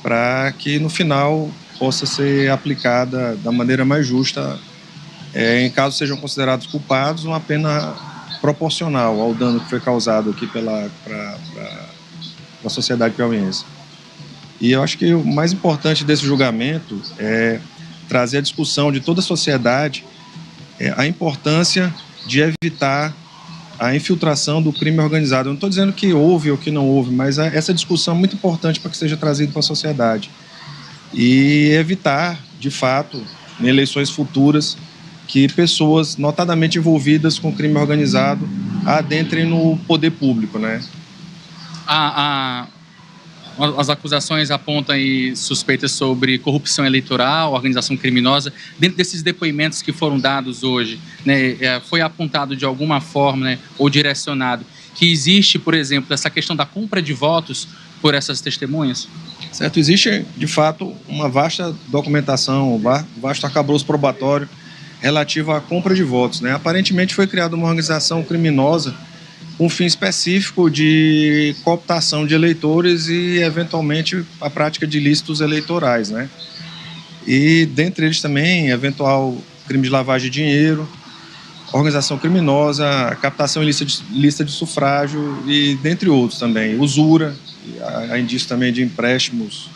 para que no final possa ser aplicada da maneira mais justa, em caso sejam considerados culpados, uma pena proporcional ao dano que foi causado aqui para a sociedade piauiense. E eu acho que o mais importante desse julgamento é trazer a discussão de toda a sociedade a importância de evitar a infiltração do crime organizado. Eu não estou dizendo que houve ou que não houve, mas essa discussão é muito importante para que seja trazido para a sociedade. E evitar, de fato, em eleições futuras, que pessoas notadamente envolvidas com crime organizado adentrem no poder público, né? As acusações apontam aí suspeitas sobre corrupção eleitoral, organização criminosa. Dentro desses depoimentos que foram dados hoje, né, foi apontado de alguma forma, né, ou direcionado que existe, por exemplo, essa questão da compra de votos por essas testemunhas? Certo, existe, de fato, uma vasta documentação, um vasto arcabouço probatório relativo à compra de votos, né? Aparentemente foi criada uma organização criminosa com fim específico de cooptação de eleitores e, eventualmente, a prática de ilícitos eleitorais, né? E, dentre eles também, eventual crime de lavagem de dinheiro, organização criminosa, captação ilícita de sufrágio e, dentre outros também, usura, há indício também de empréstimos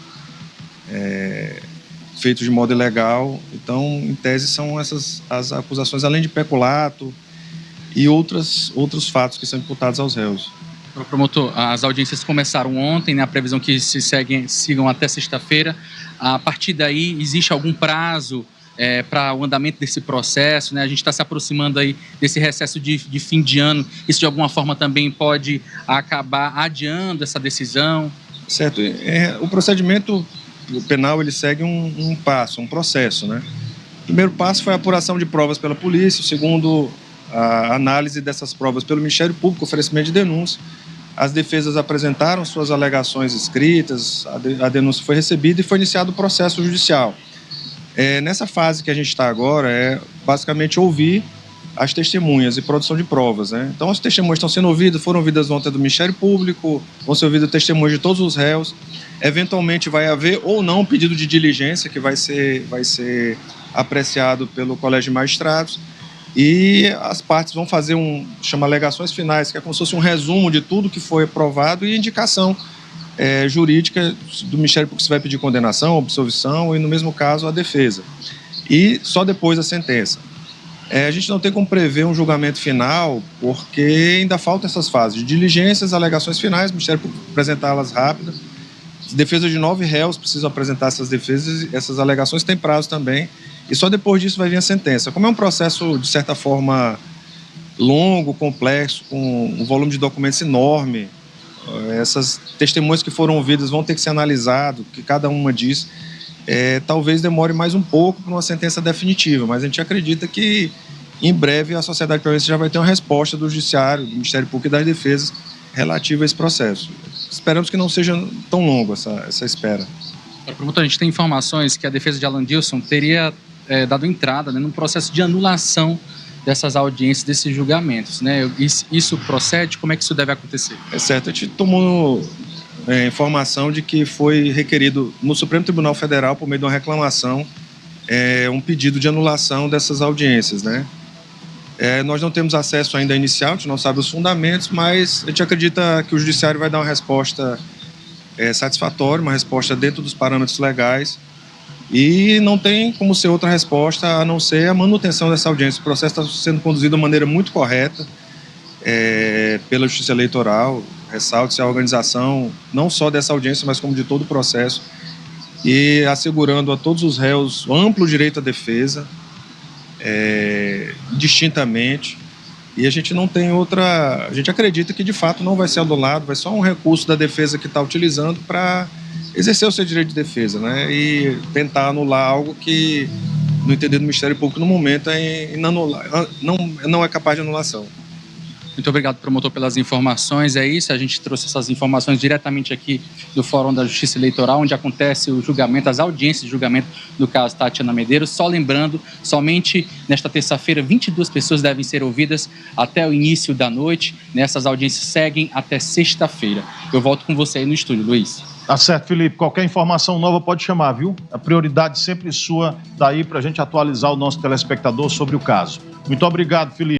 feitos de modo ilegal. Então, em tese, são essas as acusações, além de peculato, e outros fatos que são imputados aos réus. Promotor, as audiências começaram ontem, né, a previsão que sigam até sexta-feira. A partir daí, existe algum prazo para o andamento desse processo, né? A gente está se aproximando aí desse recesso de fim de ano. Isso, de alguma forma, também pode acabar adiando essa decisão? Certo. O procedimento penal, ele segue um passo, um processo, né? O primeiro passo foi a apuração de provas pela polícia, o segundo, a análise dessas provas pelo Ministério Público, oferecimento de denúncia. As defesas apresentaram suas alegações escritas, a denúncia foi recebida e foi iniciado o processo judicial. Nessa fase que a gente está agora, basicamente ouvir as testemunhas e produção de provas, né? Então, as testemunhas estão sendo ouvidas, foram ouvidas ontem do Ministério Público, vão ser ouvidas testemunhas de todos os réus. Eventualmente vai haver ou não um pedido de diligência que vai ser apreciado pelo Colégio de Magistrados. E as partes vão fazer chama alegações finais, que é como se fosse um resumo de tudo que foi aprovado e indicação jurídica do Ministério Público, se vai pedir condenação, absolvição e, no mesmo caso, a defesa. E só depois a sentença. A gente não tem como prever um julgamento final, porque ainda faltam essas fases de diligências, alegações finais, o Ministério Público apresentá-las rápidas. Defesa de 9 réus precisam apresentar essas defesas, essas alegações, tem prazo também. E só depois disso vai vir a sentença. Como é um processo, de certa forma, longo, complexo, com um volume de documentos enorme, essas testemunhas que foram ouvidas vão ter que ser analisadas, o que cada uma diz. Talvez demore mais um pouco para uma sentença definitiva, mas a gente acredita que, em breve, a sociedade piauiense já vai ter uma resposta do Judiciário, do Ministério Público e das Defesas relativa a esse processo. Esperamos que não seja tão longo essa espera. Promotor, a gente tem informações que a defesa de Alan Dilson teria dado entrada, né, num processo de anulação dessas audiências, desses julgamentos, né? Isso procede? Como é que isso deve acontecer? É certo, a gente tomou informação de que foi requerido no Supremo Tribunal Federal, por meio de uma reclamação, um pedido de anulação dessas audiências, né? Nós não temos acesso ainda inicial, a gente não sabe os fundamentos, mas a gente acredita que o Judiciário vai dar uma resposta satisfatória, uma resposta dentro dos parâmetros legais, e não tem como ser outra resposta a não ser a manutenção dessa audiência. O processo está sendo conduzido de maneira muito correta pela Justiça Eleitoral, ressalte-se a organização não só dessa audiência, mas como de todo o processo, e assegurando a todos os réus amplo direito à defesa, distintamente. E a gente não tem outra... A gente acredita que, de fato, não vai ser anulado, vai ser só um recurso da defesa que está utilizando para exercer o seu direito de defesa, né? E tentar anular algo que, no entender do Ministério Público, no momento, não é capaz de anulação. Muito obrigado, promotor, pelas informações. É isso, a gente trouxe essas informações diretamente aqui do Fórum da Justiça Eleitoral, onde acontece o julgamento, as audiências de julgamento do caso Tatiana Medeiros. Só lembrando, somente nesta terça-feira, 22 pessoas devem ser ouvidas até o início da noite. Essas audiências seguem até sexta-feira. Eu volto com você aí no estúdio, Luiz. Tá certo, Felipe. Qualquer informação nova pode chamar, viu? A prioridade sempre sua daí para a gente atualizar o nosso telespectador sobre o caso. Muito obrigado, Felipe.